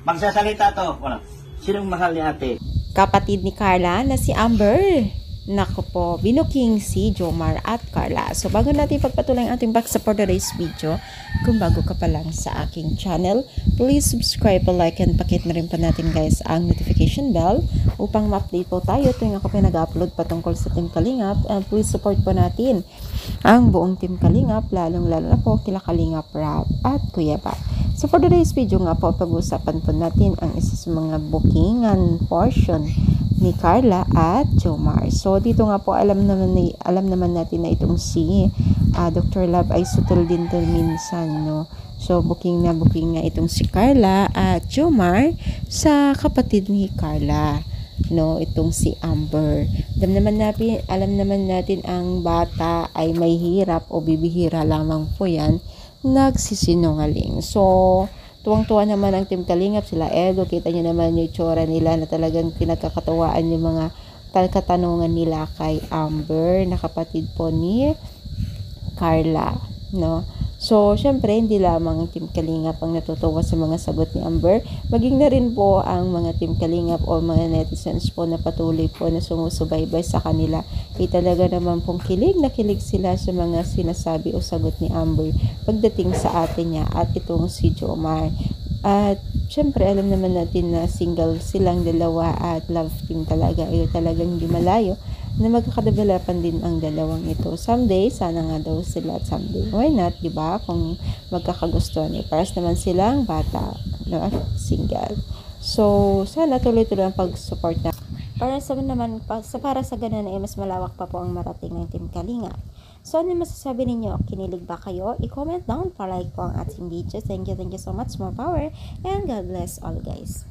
Magsasalita to. Wala. Sinong mahal ni ate? Kapatid ni Carla na si Amber. Naku po, binuking si Jomar at Carla. So, bago natin pagpatuloy ang ating back sa for today's video, kung bago ka pa lang sa aking channel, please subscribe, like, and pakit na rin pa natin guys ang notification bell upang ma-update po tayo tuwing ako pinag-upload patungkol sa Team Kalingap. And please support po natin ang buong Team Kalingap, lalong-lalo na po kila Kalingap Rap at Kuya Bap. So, for today's video nga po, pag-usapan po natin ang isa sa mga bookingan portion ni Carla at Jomar. So, dito nga po, alam naman natin na itong si Dr. Love ay sutil din to minsan, no? So, booking nga itong si Carla at Jomar sa kapatid ni Carla, no? Itong si Amber. Alam naman natin ang bata ay may hirap o bibihira lamang po yan nagsisinungaling. So, tuwang-tuwa naman ang Team Kalingap, sila Edo, kita nyo naman yung itsura nila na talagang pinagkakatawaan yung mga katanungan nila kay Amber, na kapatid po ni Carla, no? So, syempre, hindi lamang ang Team Kalingap ang natutuwa sa mga sagot ni Amber, maging na rin po ang mga Team Kalingap o mga netizens po na patuloy po na sumusubaybay sa kanila. Talaga naman pong kilig na kilig sila sa mga sinasabi o sagot ni Amber pagdating sa atin niya at itong si Jomar. At syempre, alam naman natin na single silang dalawa at love team talaga. Ay talagang hindi malayo na magkakadevelapan din ang dalawang ito. Someday, sana nga daw sila at someday. Why not, diba? Kung magkakagustuhan eh. Paras naman silang bata, no? At single. So, sana tuloy-tuloy ang pag-support na. Para sa ganun ay mas malawak pa po ang marating ng Team Kalingap. So, ano masasabi ninyo? Kinilig ba kayo? I-comment down para like po ang ating video. Thank you so much. More power. And God bless all guys.